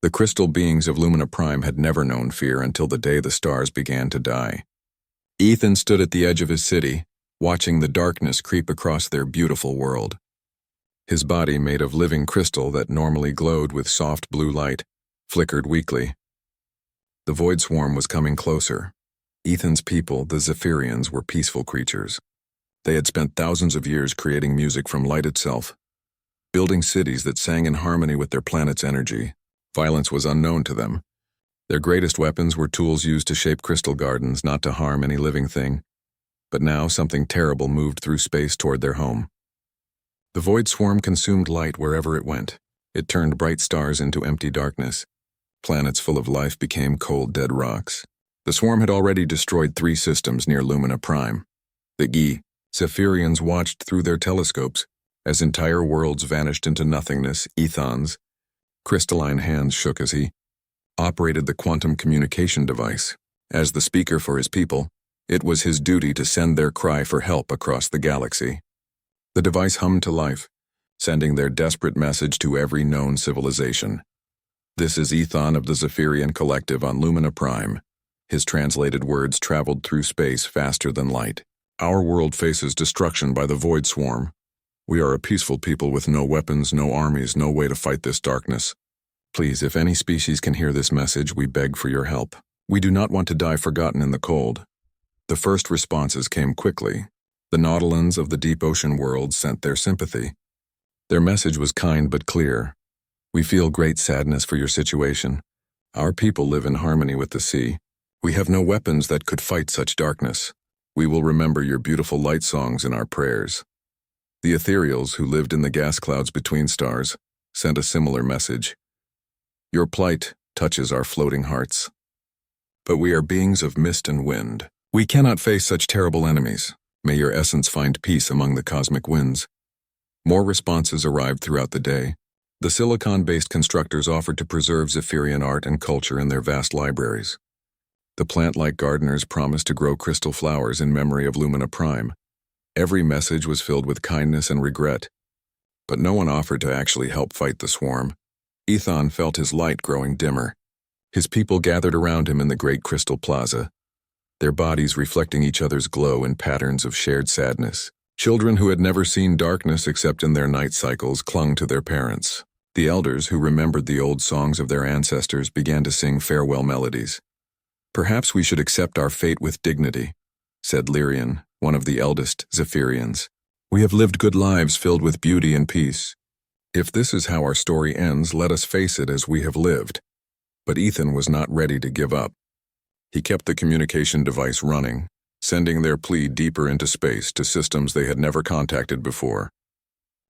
The crystal beings of Lumina Prime had never known fear until the day the stars began to die. Ethan stood at the edge of his city, watching the darkness creep across their beautiful world. His body, made of living crystal that normally glowed with soft blue light, flickered weakly. The void swarm was coming closer. Ethan's people, the Zephyrians, were peaceful creatures. They had spent thousands of years creating music from light itself, building cities that sang in harmony with their planet's energy. Violence was unknown to them. Their greatest weapons were tools used to shape crystal gardens, not to harm any living thing. But now something terrible moved through space toward their home. The void swarm consumed light wherever it went. It turned bright stars into empty darkness. Planets full of life became cold, dead rocks. The swarm had already destroyed 3 systems near Lumina Prime. The Zephyrians watched through their telescopes as entire worlds vanished into nothingness. Ethan's crystalline hands shook as he operated the quantum communication device. As the speaker for his people, it was his duty to send their cry for help across the galaxy. The device hummed to life, sending their desperate message to every known civilization. This is Ethan of the Zephyrian Collective on Lumina Prime. His translated words traveled through space faster than light. Our world faces destruction by the void swarm. We are a peaceful people with no weapons, no armies, no way to fight this darkness. Please, if any species can hear this message, we beg for your help. We do not want to die forgotten in the cold. The first responses came quickly. The Naudilans of the deep ocean world sent their sympathy. Their message was kind but clear. We feel great sadness for your situation. Our people live in harmony with the sea. We have no weapons that could fight such darkness. We will remember your beautiful light songs in our prayers. The ethereals, who lived in the gas clouds between stars, sent a similar message. Your plight touches our floating hearts. But we are beings of mist and wind. We cannot face such terrible enemies. May your essence find peace among the cosmic winds. More responses arrived throughout the day. The silicon-based constructors offered to preserve Zephyrian art and culture in their vast libraries. The plant-like gardeners promised to grow crystal flowers in memory of Lumina Prime. Every message was filled with kindness and regret, but no one offered to actually help fight the swarm. Ethan felt his light growing dimmer. His people gathered around him in the great crystal plaza, their bodies reflecting each other's glow in patterns of shared sadness. Children who had never seen darkness except in their night cycles clung to their parents. The elders, who remembered the old songs of their ancestors, began to sing farewell melodies. Perhaps we should accept our fate with dignity, said Lyrian, one of the eldest Zephyrians. We have lived good lives filled with beauty and peace. If this is how our story ends, let us face it as we have lived. But Ethan was not ready to give up. He kept the communication device running, sending their plea deeper into space to systems they had never contacted before.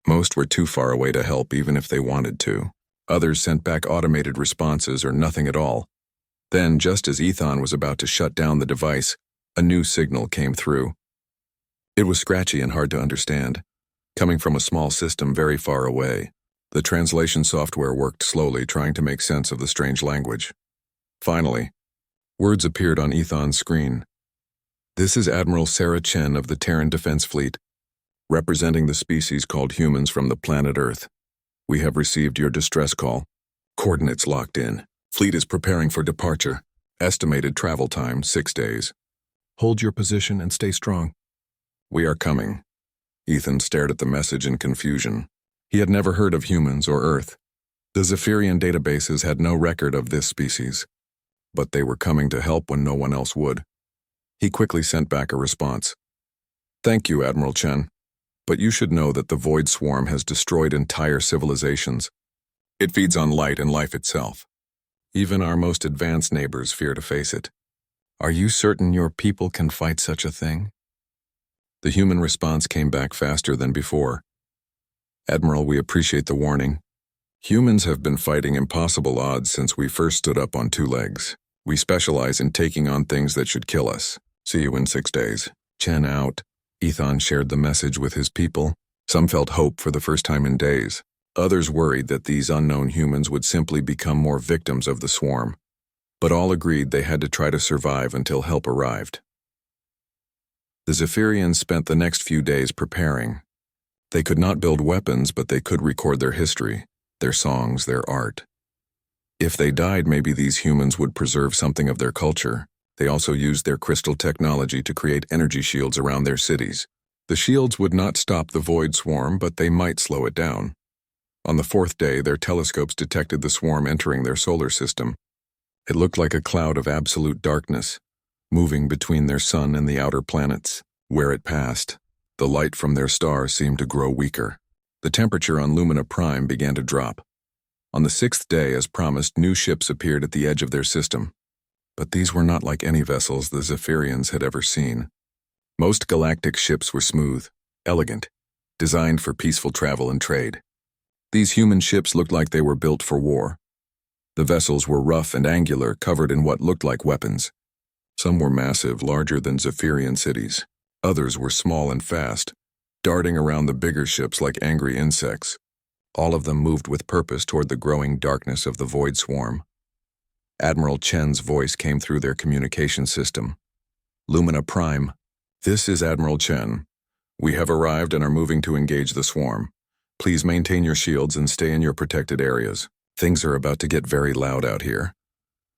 Most were too far away to help even if they wanted to. Others sent back automated responses or nothing at all. Then, just as Ethan was about to shut down the device, a new signal came through. It was scratchy and hard to understand, coming from a small system very far away. The translation software worked slowly, trying to make sense of the strange language. Finally, words appeared on Ethan's screen. This is Admiral Sarah Chen of the Terran Defense Fleet, representing the species called humans from the planet Earth. We have received your distress call. Coordinates locked in. Fleet is preparing for departure. Estimated travel time, 6 days. Hold your position and stay strong. We are coming. Ethan stared at the message in confusion. He had never heard of humans or Earth. The Zephyrian databases had no record of this species, but they were coming to help when no one else would. He quickly sent back a response. Thank you, Admiral Chen, but you should know that the Void Swarm has destroyed entire civilizations. It feeds on light and life itself. Even our most advanced neighbors fear to face it. Are you certain your people can fight such a thing? The human response came back faster than before. Admiral, we appreciate the warning. Humans have been fighting impossible odds since we first stood up on 2 legs. We specialize in taking on things that should kill us. See you in 6 days. Chen out. Ethan shared the message with his people. Some felt hope for the first time in days. Others worried that these unknown humans would simply become more victims of the swarm. But all agreed they had to try to survive until help arrived. The Zephyrians spent the next few days preparing. They could not build weapons, but they could record their history, their songs, their art. If they died, maybe these humans would preserve something of their culture. They also used their crystal technology to create energy shields around their cities. The shields would not stop the void swarm, but they might slow it down. On the fourth day, their telescopes detected the swarm entering their solar system. It looked like a cloud of absolute darkness, moving between their sun and the outer planets. Where it passed, the light from their star seemed to grow weaker. The temperature on Luminina Prime began to drop. On the sixth day, as promised, new ships appeared at the edge of their system. But these were not like any vessels the Zephyrians had ever seen. Most galactic ships were smooth, elegant, designed for peaceful travel and trade. These human ships looked like they were built for war. The vessels were rough and angular, covered in what looked like weapons. Some were massive, larger than Zephyrian cities. Others were small and fast, darting around the bigger ships like angry insects. All of them moved with purpose toward the growing darkness of the void swarm. Admiral Chen's voice came through their communication system. Luminina Prime. This is Admiral Chen. We have arrived and are moving to engage the swarm. Please maintain your shields and stay in your protected areas. Things are about to get very loud out here.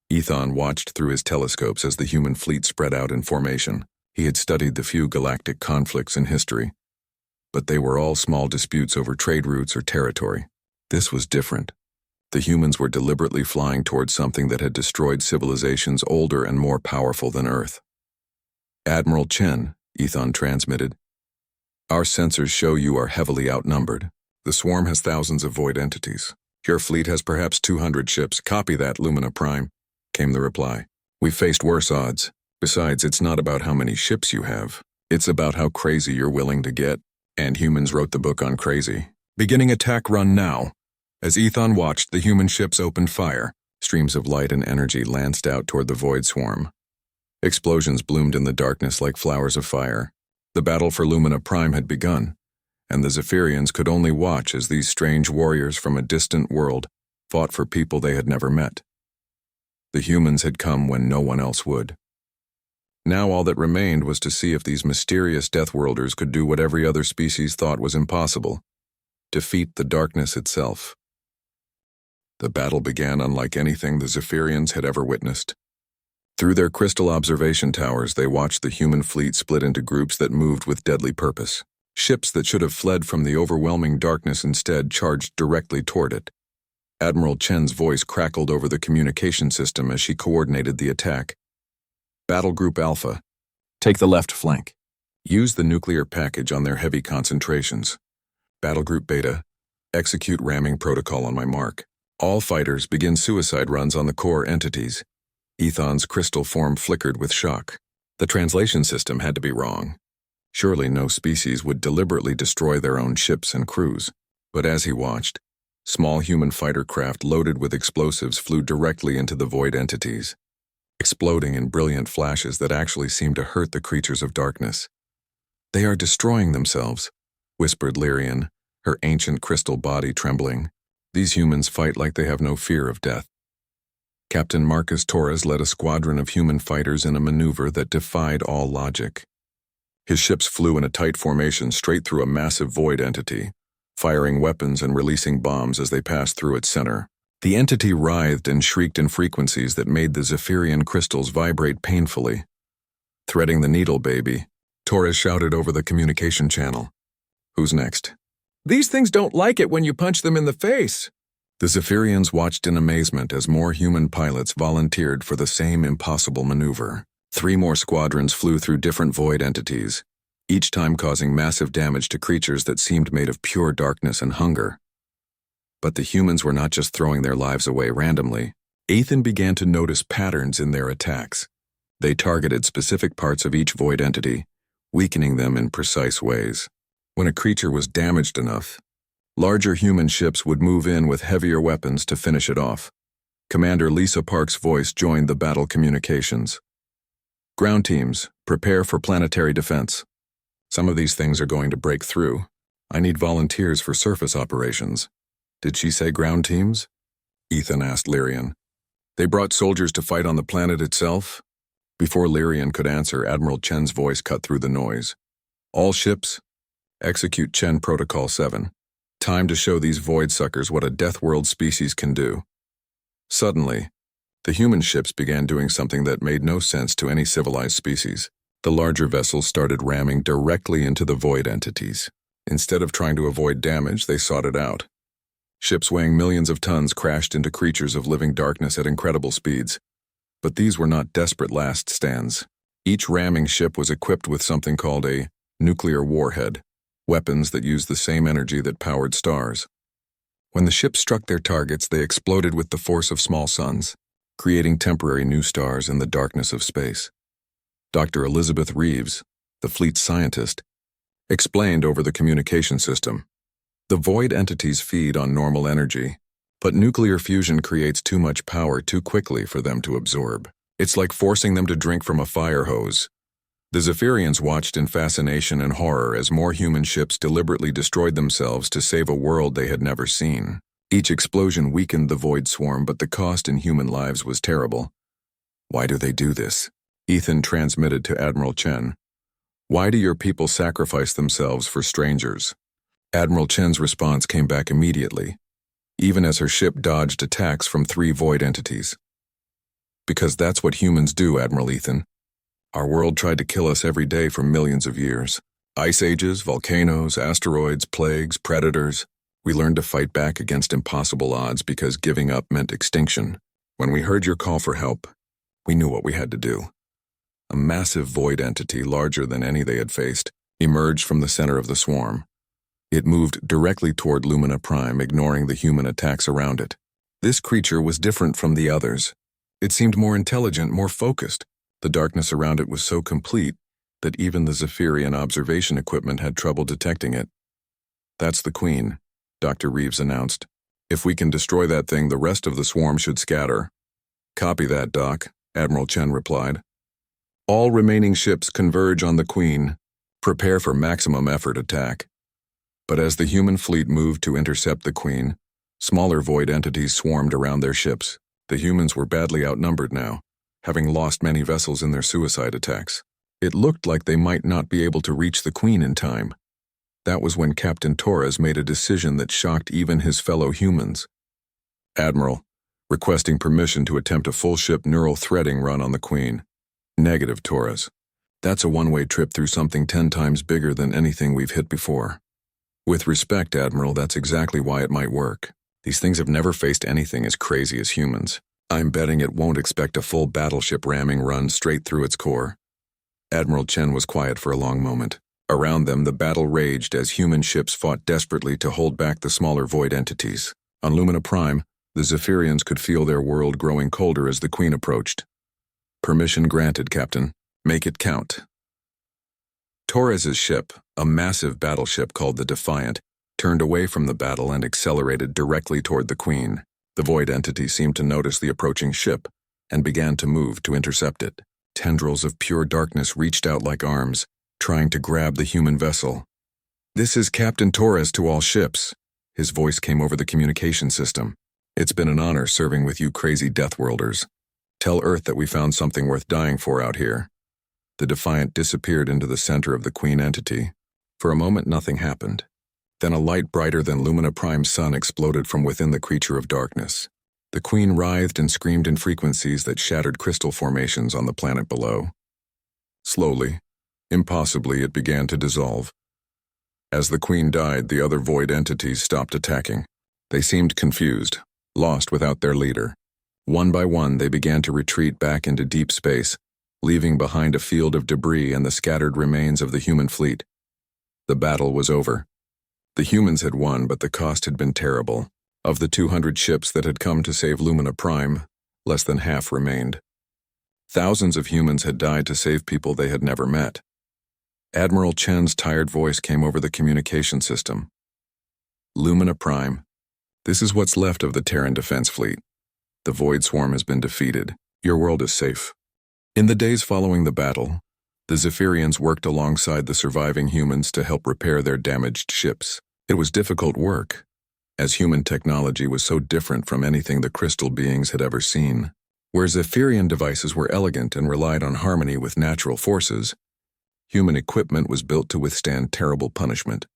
Ethan watched through his telescopes as the human fleet spread out in formation. He had studied the few galactic conflicts in history, but they were all small disputes over trade routes or territory. This was different. The humans were deliberately flying towards something that had destroyed civilizations older and more powerful than Earth. Admiral Chen, Ethan transmitted. Our sensors show you are heavily outnumbered. The swarm has thousands of void entities. Your fleet has perhaps 200 ships. Copy that, Luminina Prime, came the reply. We've faced worse odds. Besides, it's not about how many ships you have. It's about how crazy you're willing to get. And humans wrote the book on crazy. Beginning attack run now. As Ethan watched, the human ships opened fire. Streams of light and energy lanced out toward the void swarm. Explosions bloomed in the darkness like flowers of fire. The battle for Luminina Prime had begun, and the Zephyrians could only watch as these strange warriors from a distant world fought for people they had never met. The humans had come when no one else would. Now all that remained was to see if these mysterious Deathworlders could do what every other species thought was impossible: defeat the darkness itself. The battle began unlike anything the Zephyrians had ever witnessed. Through their crystal observation towers, they watched the human fleet split into groups that moved with deadly purpose. Ships that should have fled from the overwhelming darkness instead charged directly toward it. Admiral Chen's voice crackled over the communication system as she coordinated the attack. Battle Group Alpha, take the left flank. Use the nuclear package on their heavy concentrations. Battle Group Beta, execute ramming protocol on my mark. All fighters begin suicide runs on the core entities. Ethan's crystal form flickered with shock. The translation system had to be wrong. Surely no species would deliberately destroy their own ships and crews. But as he watched, small human fighter craft loaded with explosives flew directly into the void entities, exploding in brilliant flashes that actually seemed to hurt the creatures of darkness. They are destroying themselves, whispered Lyrian, her ancient crystal body trembling. These humans fight like they have no fear of death. Captain Marcus Torres led a squadron of human fighters in a maneuver that defied all logic. His ships flew in a tight formation straight through a massive void entity, firing weapons and releasing bombs as they passed through its center. The entity writhed and shrieked in frequencies that made the Zephyrian crystals vibrate painfully. Threading the needle, baby, Torres shouted over the communication channel. Who's next? These things don't like it when you punch them in the face. The Zephyrians watched in amazement as more human pilots volunteered for the same impossible maneuver. 3 more squadrons flew through different void entities, each time causing massive damage to creatures that seemed made of pure darkness and hunger. But the humans were not just throwing their lives away randomly. Ethan began to notice patterns in their attacks. They targeted specific parts of each void entity, weakening them in precise ways. When a creature was damaged enough, larger human ships would move in with heavier weapons to finish it off. Commander Lisa Park's voice joined the battle communications. Ground teams, prepare for planetary defense. Some of these things are going to break through. I need volunteers for surface operations. Did she say ground teams? Ethan asked Lyrian. They brought soldiers to fight on the planet itself? Before Lyrian could answer, Admiral Chen's voice cut through the noise. All ships, execute Chen Protocol 7. Time to show these void suckers what a Deathworld species can do. Suddenly, the human ships began doing something that made no sense to any civilized species. The larger vessels started ramming directly into the void entities. Instead of trying to avoid damage, they sought it out. Ships weighing millions of tons crashed into creatures of living darkness at incredible speeds. But these were not desperate last stands. Each ramming ship was equipped with something called a nuclear warhead, weapons that used the same energy that powered stars. When the ships struck their targets, they exploded with the force of small suns, creating temporary new stars in the darkness of space. Dr. Elizabeth Reeves, the fleet's scientist, explained over the communication system. The void entities feed on normal energy, but nuclear fusion creates too much power too quickly for them to absorb. It's like forcing them to drink from a fire hose. The Zephyrians watched in fascination and horror as more human ships deliberately destroyed themselves to save a world they had never seen. Each explosion weakened the void swarm, but the cost in human lives was terrible. "Why do they do this?" Ethan transmitted to Admiral Chen. "Why do your people sacrifice themselves for strangers?" Admiral Chen's response came back immediately, even as her ship dodged attacks from 3 void entities. "Because that's what humans do, Admiral Ethan. Our world tried to kill us every day for millions of years. Ice ages, volcanoes, asteroids, plagues, predators. We learned to fight back against impossible odds because giving up meant extinction. When we heard your call for help, we knew what we had to do." A massive void entity, larger than any they had faced, emerged from the center of the swarm. It moved directly toward Luminina Prime, ignoring the human attacks around it. This creature was different from the others. It seemed more intelligent, more focused. The darkness around it was so complete that even the Zephyrian observation equipment had trouble detecting it. "That's the Queen," Dr. Reeves announced. "If we can destroy that thing, the rest of the swarm should scatter." "Copy that, Doc," Admiral Chen replied. "All remaining ships converge on the Queen. Prepare for maximum effort attack." But as the human fleet moved to intercept the Queen, smaller void entities swarmed around their ships. The humans were badly outnumbered now, having lost many vessels in their suicide attacks. It looked like they might not be able to reach the Queen in time. That was when Captain Torres made a decision that shocked even his fellow humans. "Admiral, requesting permission to attempt a full-ship neural threading run on the Queen." "Negative, Torres. That's a one-way trip through something 10 times bigger than anything we've hit before." "With respect, Admiral, that's exactly why it might work. These things have never faced anything as crazy as humans. I'm betting it won't expect a full battleship ramming run straight through its core." Admiral Chen was quiet for a long moment. Around them, the battle raged as human ships fought desperately to hold back the smaller void entities. On Luminina Prime, the Zephyrians could feel their world growing colder as the Queen approached. "Permission granted, Captain. Make it count." Torres's ship, a massive battleship called the Defiant, turned away from the battle and accelerated directly toward the Queen. The void entity seemed to notice the approaching ship and began to move to intercept it. Tendrils of pure darkness reached out like arms, trying to grab the human vessel. "This is Captain Torres to all ships." His voice came over the communication system. "It's been an honor serving with you crazy Deathworlders. Tell Earth that we found something worth dying for out here." The Defiant disappeared into the center of the Queen entity. For a moment, nothing happened. Then a light brighter than Luminina Prime's sun exploded from within the creature of darkness. The Queen writhed and screamed in frequencies that shattered crystal formations on the planet below. Slowly, impossibly, it began to dissolve. As the Queen died, the other void entities stopped attacking. They seemed confused, lost without their leader. One by one, they began to retreat back into deep space, leaving behind a field of debris and the scattered remains of the human fleet. The battle was over. The humans had won, but the cost had been terrible. Of the 200 ships that had come to save Luminina Prime, less than half remained. Thousands of humans had died to save people they had never met. Admiral Chen's tired voice came over the communication system. "Luminina Prime, this is what's left of the Terran Defense Fleet. The Void Swarm has been defeated. Your world is safe." In the days following the battle, the Zephyrians worked alongside the surviving humans to help repair their damaged ships. It was difficult work, as human technology was so different from anything the crystal beings had ever seen. Where Zephyrian devices were elegant and relied on harmony with natural forces, human equipment was built to withstand terrible punishment.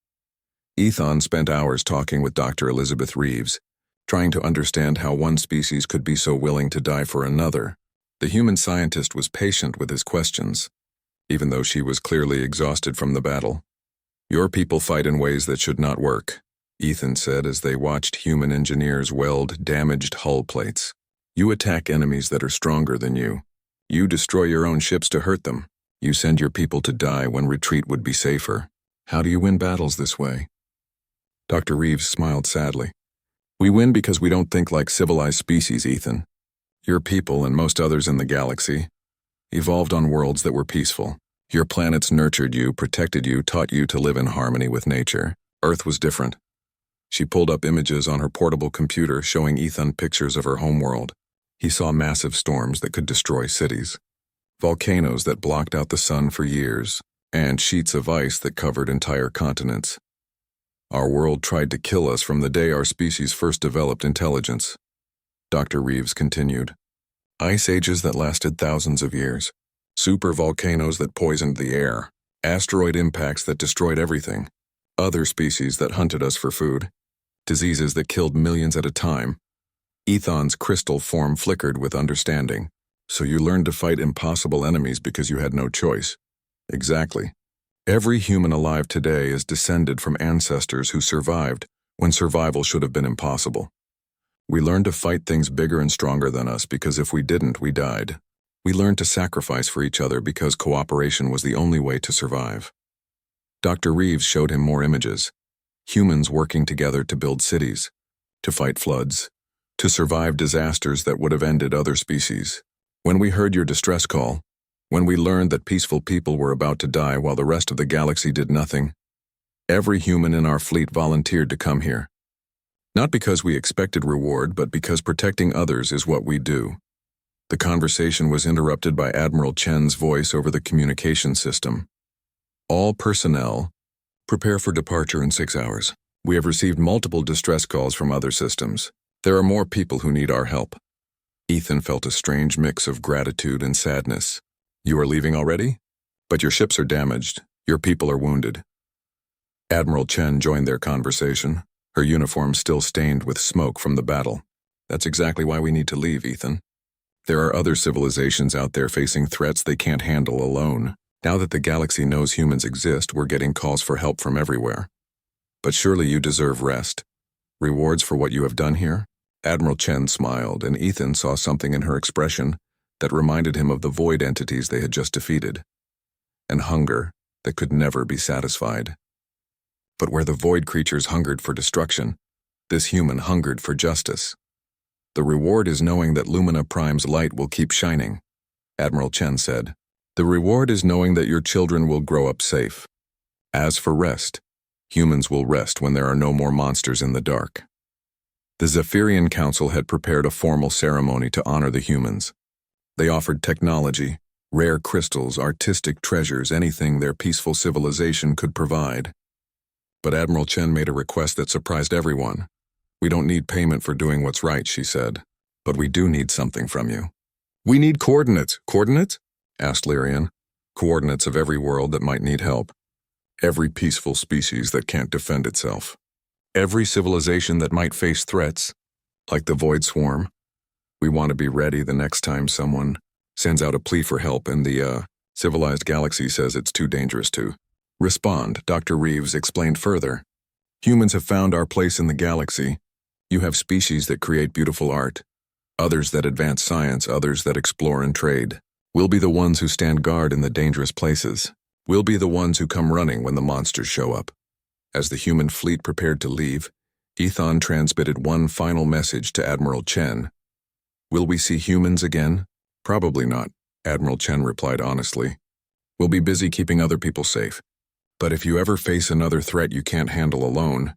Ethan spent hours talking with Dr. Elizabeth Reeves, trying to understand how one species could be so willing to die for another. The human scientist was patient with his questions, even though she was clearly exhausted from the battle. "Your people fight in ways that should not work," Ethan said as they watched human engineers weld damaged hull plates. "You attack enemies that are stronger than you. You destroy your own ships to hurt them. You send your people to die when retreat would be safer. How do you win battles this way?" Dr. Reeves smiled sadly. "We win because we don't think like civilized species, Ethan. Your people and most others in the galaxy evolved on worlds that were peaceful. Your planets nurtured you, protected you, taught you to live in harmony with nature. Earth was different." She pulled up images on her portable computer showing Ethan pictures of her homeworld. He saw massive storms that could destroy cities, volcanoes that blocked out the sun for years, and sheets of ice that covered entire continents. "Our world tried to kill us from the day our species first developed intelligence," Dr. Reeves continued. "Ice ages that lasted thousands of years, super volcanoes that poisoned the air, asteroid impacts that destroyed everything, other species that hunted us for food, diseases that killed millions at a time." Ethan's crystal form flickered with understanding. "So you learned to fight impossible enemies because you had no choice." "Exactly. Every human alive today is descended from ancestors who survived when survival should have been impossible. We learned to fight things bigger and stronger than us because if we didn't, we died. We learned to sacrifice for each other because cooperation was the only way to survive." Dr. Reeves showed him more images. Humans working together to build cities, to fight floods, to survive disasters that would have ended other species. "When we heard your distress call, when we learned that peaceful people were about to die while the rest of the galaxy did nothing, every human in our fleet volunteered to come here. Not because we expected reward, but because protecting others is what we do." The conversation was interrupted by Admiral Chen's voice over the communication system. "All personnel, prepare for departure in 6 hours. We have received multiple distress calls from other systems. There are more people who need our help." Ethan felt a strange mix of gratitude and sadness. "You are leaving already? But your ships are damaged. Your people are wounded." Admiral Chen joined their conversation, her uniform still stained with smoke from the battle. "That's exactly why we need to leave, Ethan. There are other civilizations out there facing threats they can't handle alone. Now that the galaxy knows humans exist, we're getting calls for help from everywhere. But surely you deserve rest. Rewards for what you have done here?" Admiral Chen smiled, and Ethan saw something in her expression that reminded him of the void entities they had just defeated, and hunger that could never be satisfied. But where the void creatures hungered for destruction, this human hungered for justice. "The reward is knowing that Luminina Prime's light will keep shining," Admiral Chen said. "The reward is knowing that your children will grow up safe. As for rest, humans will rest when there are no more monsters in the dark." The Zephyrian Council had prepared a formal ceremony to honor the humans. They offered technology, rare crystals, artistic treasures, anything their peaceful civilization could provide. But Admiral Chen made a request that surprised everyone. "We don't need payment for doing what's right," she said, "but we do need something from you." "We need coordinates." "Coordinates?" asked Lyrian. "Coordinates of every world that might need help. Every peaceful species that can't defend itself. Every civilization that might face threats, like the Void Swarm. We want to be ready the next time someone sends out a plea for help and the civilized galaxy says it's too dangerous to respond." Dr. Reeves explained further. "Humans have found our place in the galaxy. You have species that create beautiful art, others that advance science, others that explore and trade. We'll be the ones who stand guard in the dangerous places. We'll be the ones who come running when the monsters show up." As the human fleet prepared to leave, Ethan transmitted one final message to Admiral Chen. "Will we see humans again?" "Probably not," Admiral Chen replied honestly. "We'll be busy keeping other people safe. But if you ever face another threat you can't handle alone,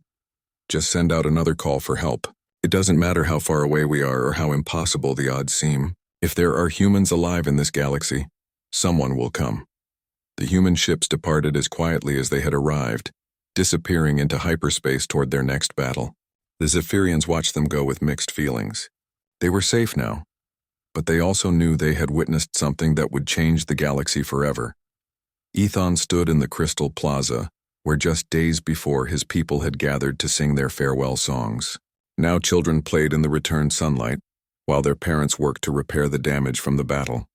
just send out another call for help. It doesn't matter how far away we are or how impossible the odds seem. If there are humans alive in this galaxy, someone will come." The human ships departed as quietly as they had arrived, disappearing into hyperspace toward their next battle. The Zephyrians watched them go with mixed feelings. They were safe now, but they also knew they had witnessed something that would change the galaxy forever. Ethan stood in the Crystal Plaza, where just days before his people had gathered to sing their farewell songs. Now children played in the returned sunlight, while their parents worked to repair the damage from the battle.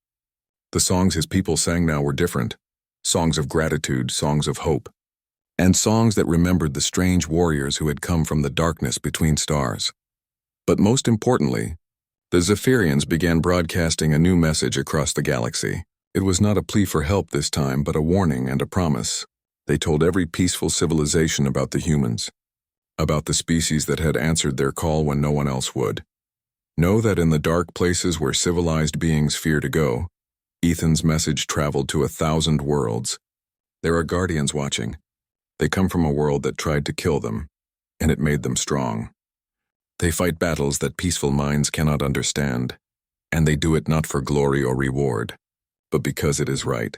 The songs his people sang now were different. Songs of gratitude, songs of hope, and songs that remembered the strange warriors who had come from the darkness between stars. But most importantly, the Zephyrians began broadcasting a new message across the galaxy. It was not a plea for help this time, but a warning and a promise. They told every peaceful civilization about the humans, about the species that had answered their call when no one else would. Know that in the dark places where civilized beings fear to go, Ethan's message traveled to 1,000 worlds. There are guardians watching. They come from a world that tried to kill them, and it made them strong. They fight battles that peaceful minds cannot understand, and they do it not for glory or reward, but because it is right.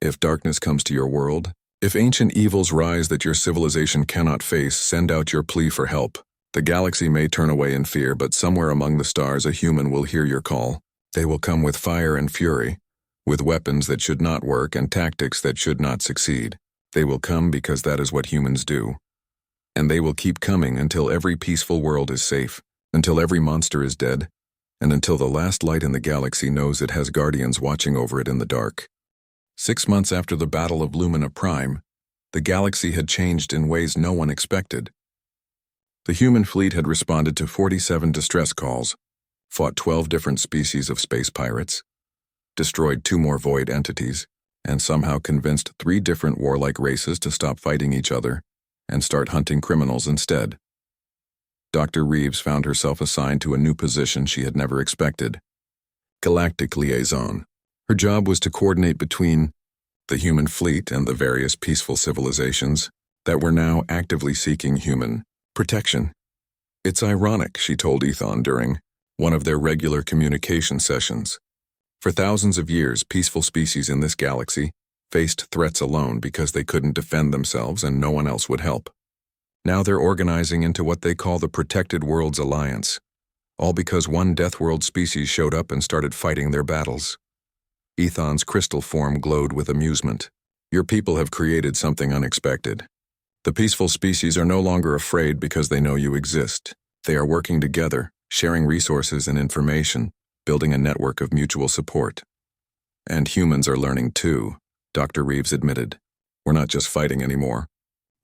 If darkness comes to your world, if ancient evils rise that your civilization cannot face, send out your plea for help. The galaxy may turn away in fear, but somewhere among the stars a human will hear your call. They will come with fire and fury, with weapons that should not work and tactics that should not succeed. They will come because that is what humans do. And they will keep coming until every peaceful world is safe, until every monster is dead, and until the last light in the galaxy knows it has guardians watching over it in the dark. 6 months after the Battle of Luminina Prime, the galaxy had changed in ways no one expected. The human fleet had responded to 47 distress calls, fought 12 different species of space pirates, destroyed 2 more void entities, and somehow convinced 3 different warlike races to stop fighting each other and start hunting criminals instead. Dr. Reeves found herself assigned to a new position she had never expected: Galactic Liaison. Her job was to coordinate between the human fleet and the various peaceful civilizations that were now actively seeking human protection. It's ironic, she told Ethan during one of their regular communication sessions. For thousands of years, peaceful species in this galaxy faced threats alone because they couldn't defend themselves and no one else would help. Now they're organizing into what they call the Protected Worlds Alliance, all because one Deathworld species showed up and started fighting their battles. Ethan's crystal form glowed with amusement. Your people have created something unexpected. The peaceful species are no longer afraid because they know you exist. They are working together, sharing resources and information, building a network of mutual support. And humans are learning too, Dr. Reeves admitted. We're not just fighting anymore.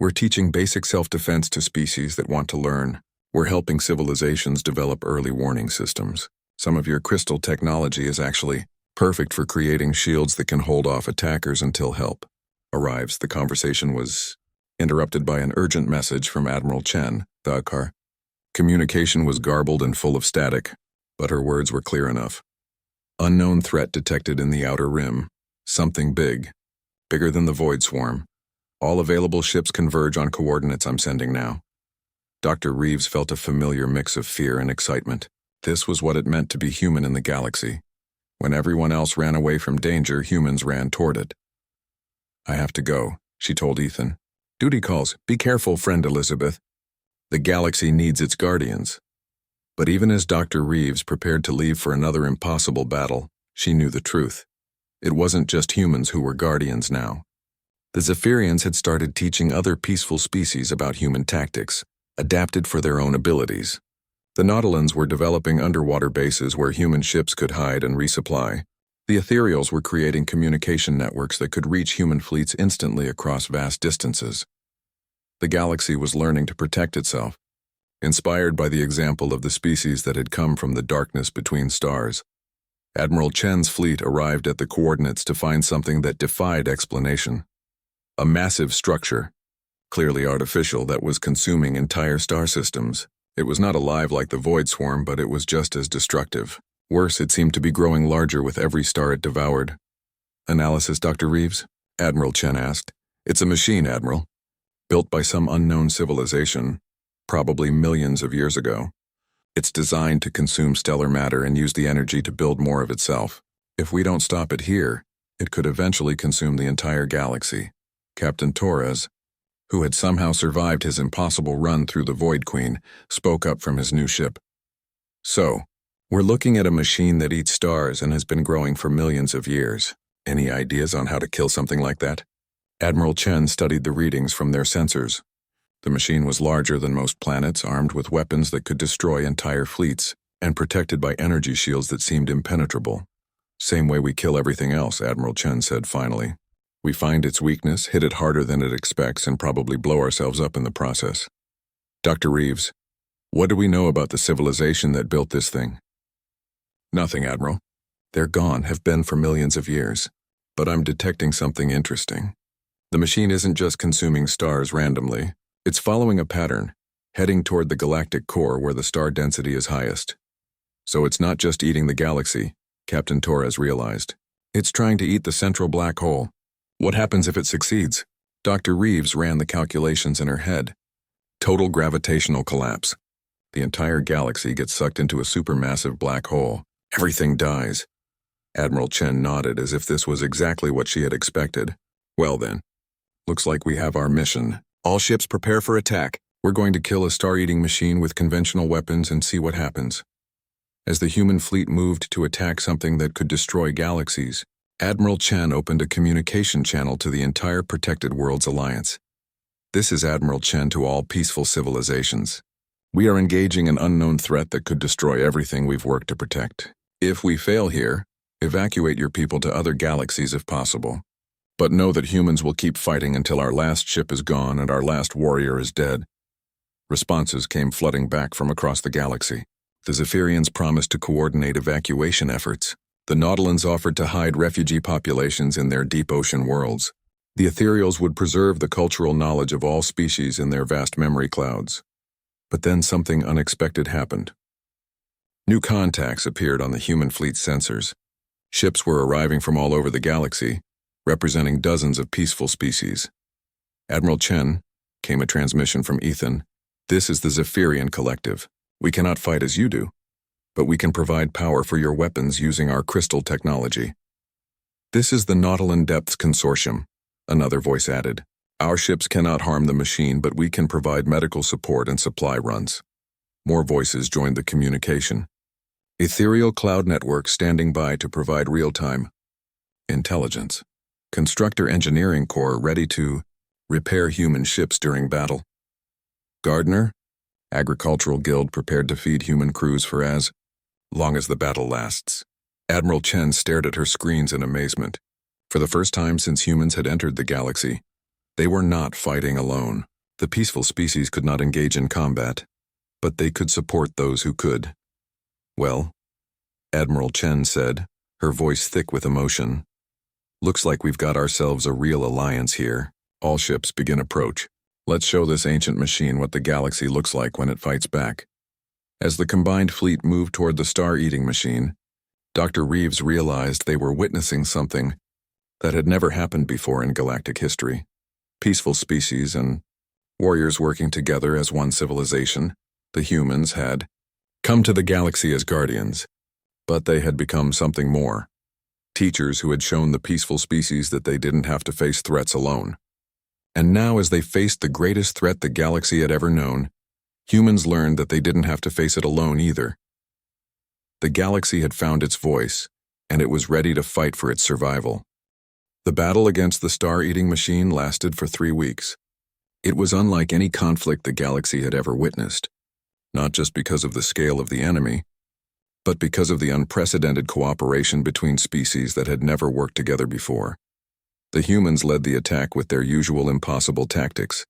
We're teaching basic self-defense to species that want to learn. We're helping civilizations develop early warning systems. Some of your crystal technology is actually perfect for creating shields that can hold off attackers until help arrives. The conversation was interrupted by an urgent message from Admiral Chen, the Akar. Communication was garbled and full of static, but her words were clear enough. Unknown threat detected in the outer rim. Something big. Bigger than the Void Swarm. All available ships converge on coordinates I'm sending now. Dr. Reeves felt a familiar mix of fear and excitement. This was what it meant to be human in the galaxy. When everyone else ran away from danger, humans ran toward it. I have to go, she told Ethan. Duty calls. Be careful, friend Elizabeth. The galaxy needs its guardians. But even as Dr. Reeves prepared to leave for another impossible battle, she knew the truth. It wasn't just humans who were guardians now. The Zephyrians had started teaching other peaceful species about human tactics, adapted for their own abilities. The Nautilans were developing underwater bases where human ships could hide and resupply. The Ethereals were creating communication networks that could reach human fleets instantly across vast distances. The galaxy was learning to protect itself, inspired by the example of the species that had come from the darkness between stars. Admiral Chen's fleet arrived at the coordinates to find something that defied explanation. A massive structure, clearly artificial, that was consuming entire star systems. It was not alive like the Void Swarm, but it was just as destructive. Worse, it seemed to be growing larger with every star it devoured. Analysis, Dr. Reeves? Admiral Chen asked. It's a machine, Admiral. Built by some unknown civilization, probably millions of years ago. It's designed to consume stellar matter and use the energy to build more of itself. If we don't stop it here, it could eventually consume the entire galaxy. Captain Torres, who had somehow survived his impossible run through the Void Queen, spoke up from his new ship. So, we're looking at a machine that eats stars and has been growing for millions of years. Any ideas on how to kill something like that? Admiral Chen studied the readings from their sensors. The machine was larger than most planets, armed with weapons that could destroy entire fleets, and protected by energy shields that seemed impenetrable. Same way we kill everything else, Admiral Chen said finally. We find its weakness, hit it harder than it expects, and probably blow ourselves up in the process. Dr. Reeves, what do we know about the civilization that built this thing? Nothing, Admiral. They're gone, have been for millions of years. But I'm detecting something interesting. The machine isn't just consuming stars randomly. It's following a pattern, heading toward the galactic core where the star density is highest. So it's not just eating the galaxy, Captain Torres realized. It's trying to eat the central black hole. What happens if it succeeds? Dr. Reeves ran the calculations in her head. Total gravitational collapse. The entire galaxy gets sucked into a supermassive black hole. Everything dies. Admiral Chen nodded as if this was exactly what she had expected. Well then, looks like we have our mission. All ships prepare for attack. We're going to kill a star-eating machine with conventional weapons and see what happens. As the human fleet moved to attack something that could destroy galaxies, Admiral Chen opened a communication channel to the entire Protected Worlds Alliance. This is Admiral Chen to all peaceful civilizations. We are engaging an unknown threat that could destroy everything we've worked to protect. If we fail here, evacuate your people to other galaxies if possible. But know that humans will keep fighting until our last ship is gone and our last warrior is dead. Responses came flooding back from across the galaxy. The Zephyrians promised to coordinate evacuation efforts. The Nautilians offered to hide refugee populations in their deep ocean worlds. The Ethereals would preserve the cultural knowledge of all species in their vast memory clouds. But then something unexpected happened. New contacts appeared on the human fleet's sensors. Ships were arriving from all over the galaxy, representing dozens of peaceful species. Admiral Chen, came a transmission from Ethan. This is the Zephyrian Collective. We cannot fight as you do, but we can provide power for your weapons using our crystal technology. This is the Nautilan Depths Consortium, another voice added. Our ships cannot harm the machine, but we can provide medical support and supply runs. More voices joined the communication. Ethereal Cloud Network standing by to provide real-time intelligence. Constructor Engineering Corps ready to repair human ships during battle. Gardener, Agricultural Guild prepared to feed human crews for as long as the battle lasts. Admiral Chen stared at her screens in amazement. For the first time since humans had entered the galaxy, they were not fighting alone. The peaceful species could not engage in combat, but they could support those who could. Well, Admiral Chen said, her voice thick with emotion. Looks like we've got ourselves a real alliance here. All ships begin approach. Let's show this ancient machine what the galaxy looks like when it fights back. As the combined fleet moved toward the star-eating machine, Dr. Reeves realized they were witnessing something that had never happened before in galactic history. Peaceful species and warriors working together as one civilization, the humans had come to the galaxy as guardians, but they had become something more. Teachers who had shown the peaceful species that they didn't have to face threats alone. And now as they faced the greatest threat the galaxy had ever known, humans learned that they didn't have to face it alone either. The galaxy had found its voice, and it was ready to fight for its survival. The battle against the star-eating machine lasted for 3 weeks. It was unlike any conflict the galaxy had ever witnessed, not just because of the scale of the enemy, but because of the unprecedented cooperation between species that had never worked together before. The humans led the attack with their usual impossible tactics.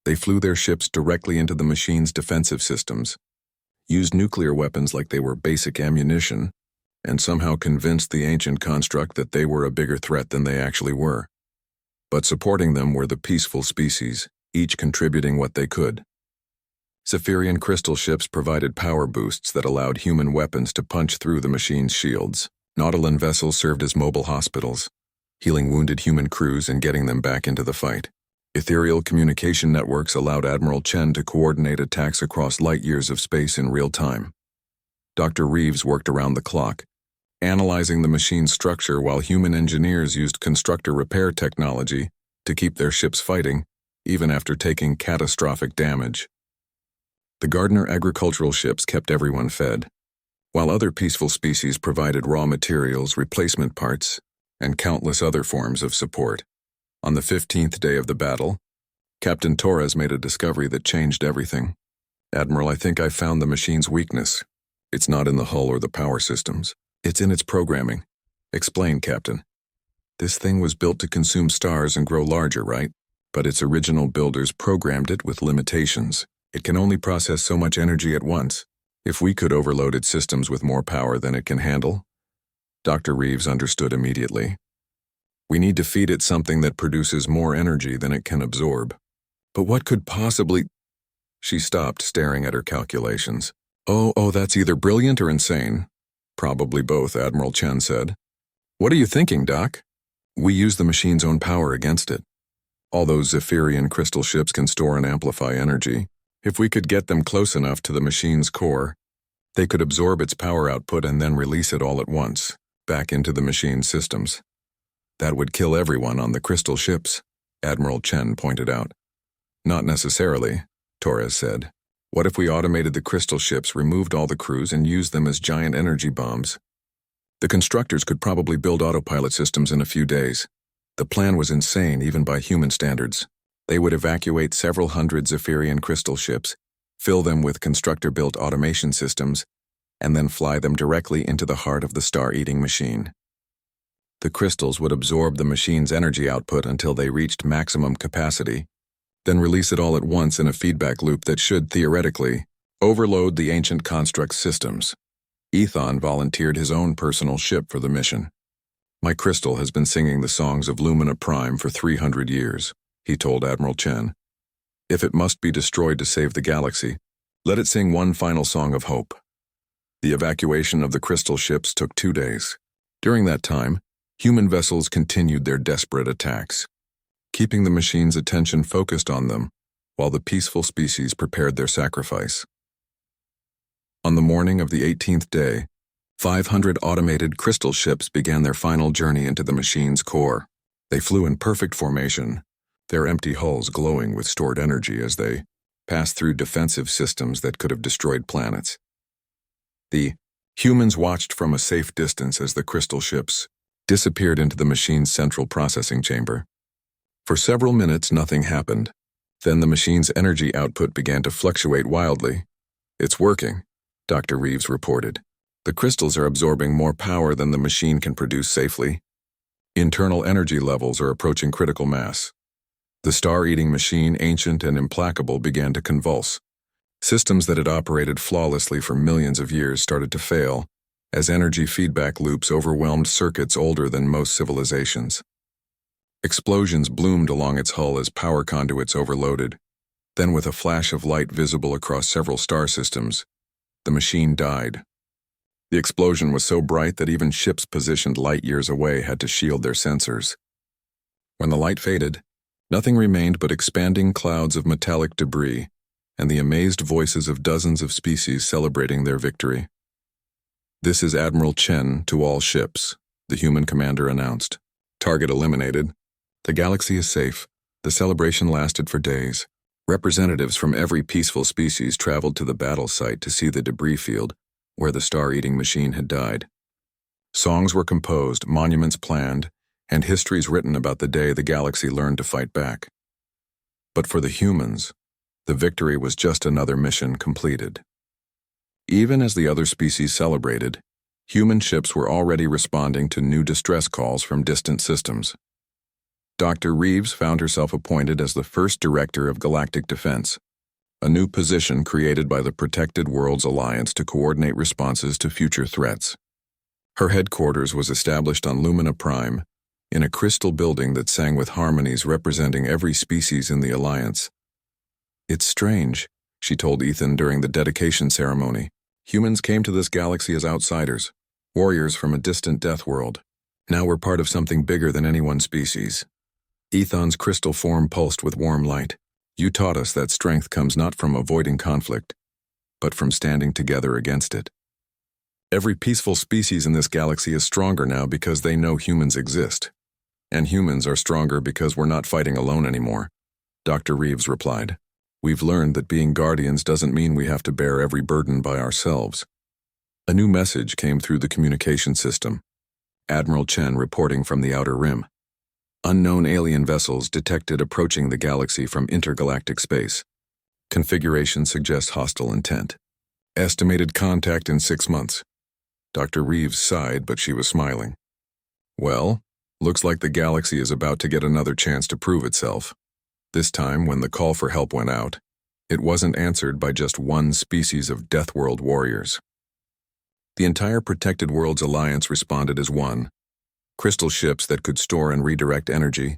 They flew their ships directly into the machine's defensive systems, used nuclear weapons like they were basic ammunition, and somehow convinced the ancient construct that they were a bigger threat than they actually were. But supporting them were the peaceful species, each contributing what they could. Zephyrian crystal ships provided power boosts that allowed human weapons to punch through the machine's shields. Nautilan vessels served as mobile hospitals, healing wounded human crews and getting them back into the fight. Ethereal communication networks allowed Admiral Chen to coordinate attacks across light years of space in real time. Dr. Reeves worked around the clock, analyzing the machine's structure while human engineers used constructor repair technology to keep their ships fighting, even after taking catastrophic damage. The Gardener agricultural ships kept everyone fed, while other peaceful species provided raw materials, replacement parts, and countless other forms of support. On the 15th day of the battle, Captain Torres made a discovery that changed everything. Admiral, I think I found the machine's weakness. It's not in the hull or the power systems. It's in its programming. Explain, Captain. This thing was built to consume stars and grow larger, right? But its original builders programmed it with limitations. It can only process so much energy at once. If we could overload its systems with more power than it can handle, Dr. Reeves understood immediately. We need to feed it something that produces more energy than it can absorb. But what could possibly... She stopped, staring at her calculations. Oh, that's either brilliant or insane. Probably both, Admiral Chen said. What are you thinking, Doc? We use the machine's own power against it. All those Zephyrian crystal ships can store and amplify energy. If we could get them close enough to the machine's core, they could absorb its power output and then release it all at once, back into the machine's systems. That would kill everyone on the crystal ships, Admiral Chen pointed out. Not necessarily, Torres said. What if we automated the crystal ships, removed all the crews, and used them as giant energy bombs? The constructors could probably build autopilot systems in a few days. The plan was insane, even by human standards. They would evacuate several hundred Zephyrian crystal ships, fill them with constructor-built automation systems, and then fly them directly into the heart of the star-eating machine. The crystals would absorb the machine's energy output until they reached maximum capacity, then release it all at once in a feedback loop that should, theoretically, overload the ancient construct's systems. Ethan volunteered his own personal ship for the mission. My crystal has been singing the songs of Lumina Prime for 300 years, he told Admiral Chen. If it must be destroyed to save the galaxy, let it sing one final song of hope. The evacuation of the crystal ships took 2 days. During that time, human vessels continued their desperate attacks, keeping the machine's attention focused on them while the peaceful species prepared their sacrifice. On the morning of the 18th day, 500 automated crystal ships began their final journey into the machine's core. They flew in perfect formation, their empty hulls glowing with stored energy as they passed through defensive systems that could have destroyed planets. The humans watched from a safe distance as the crystal ships disappeared into the machine's central processing chamber. For several minutes, nothing happened. Then the machine's energy output began to fluctuate wildly. It's working, Dr. Reeves reported. The crystals are absorbing more power than the machine can produce safely. Internal energy levels are approaching critical mass. The star-eating machine, ancient and implacable, began to convulse. Systems that had operated flawlessly for millions of years started to fail, as energy feedback loops overwhelmed circuits older than most civilizations. Explosions bloomed along its hull as power conduits overloaded. Then, with a flash of light visible across several star systems, the machine died. The explosion was so bright that even ships positioned light years away had to shield their sensors. When the light faded, nothing remained but expanding clouds of metallic debris and the amazed voices of dozens of species celebrating their victory. This is Admiral Chen to all ships, the human commander announced. Target eliminated. The galaxy is safe. The celebration lasted for days. Representatives from every peaceful species traveled to the battle site to see the debris field where the star-eating machine had died. Songs were composed, monuments planned, and histories written about the day the galaxy learned to fight back. But for the humans, the victory was just another mission completed. Even as the other species celebrated, human ships were already responding to new distress calls from distant systems. Dr. Reeves found herself appointed as the first director of Galactic Defense, a new position created by the Protected Worlds Alliance to coordinate responses to future threats. Her headquarters was established on Lumina Prime, in a crystal building that sang with harmonies representing every species in the Alliance. It's strange, she told Ethan during the dedication ceremony. Humans came to this galaxy as outsiders, warriors from a distant death world. Now we're part of something bigger than any one species. Ethan's crystal form pulsed with warm light. You taught us that strength comes not from avoiding conflict, but from standing together against it. Every peaceful species in this galaxy is stronger now because they know humans exist. And humans are stronger because we're not fighting alone anymore, Dr. Reeves replied. We've learned that being guardians doesn't mean we have to bear every burden by ourselves. A new message came through the communication system. Admiral Chen reporting from the Outer Rim. Unknown alien vessels detected approaching the galaxy from intergalactic space. Configuration suggests hostile intent. Estimated contact in 6 months. Dr. Reeves sighed, but she was smiling. Well, looks like the galaxy is about to get another chance to prove itself. This time, when the call for help went out, it wasn't answered by just one species of Deathworld warriors. The entire Protected Worlds Alliance responded as one. Crystal ships that could store and redirect energy,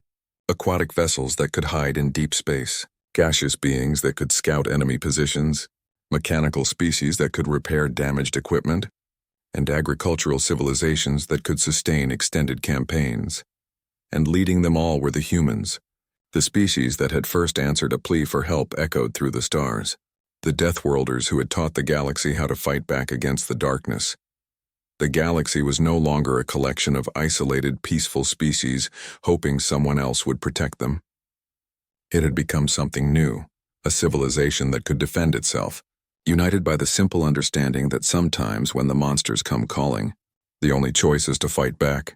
aquatic vessels that could hide in deep space, gaseous beings that could scout enemy positions, mechanical species that could repair damaged equipment, and agricultural civilizations that could sustain extended campaigns. And leading them all were the humans. The species that had first answered a plea for help echoed through the stars. The Deathworlders who had taught the galaxy how to fight back against the darkness. The galaxy was no longer a collection of isolated, peaceful species hoping someone else would protect them. It had become something new, a civilization that could defend itself, united by the simple understanding that sometimes when the monsters come calling, the only choice is to fight back.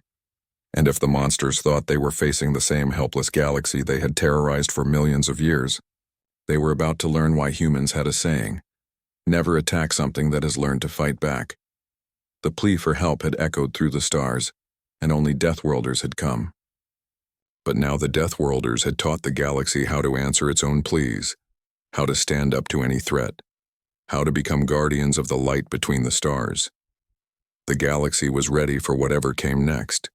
And if the monsters thought they were facing the same helpless galaxy they had terrorized for millions of years, they were about to learn why humans had a saying, never attack something that has learned to fight back. The plea for help had echoed through the stars, and only Deathworlders had come. But now the Deathworlders had taught the galaxy how to answer its own pleas, how to stand up to any threat, how to become guardians of the light between the stars. The galaxy was ready for whatever came next.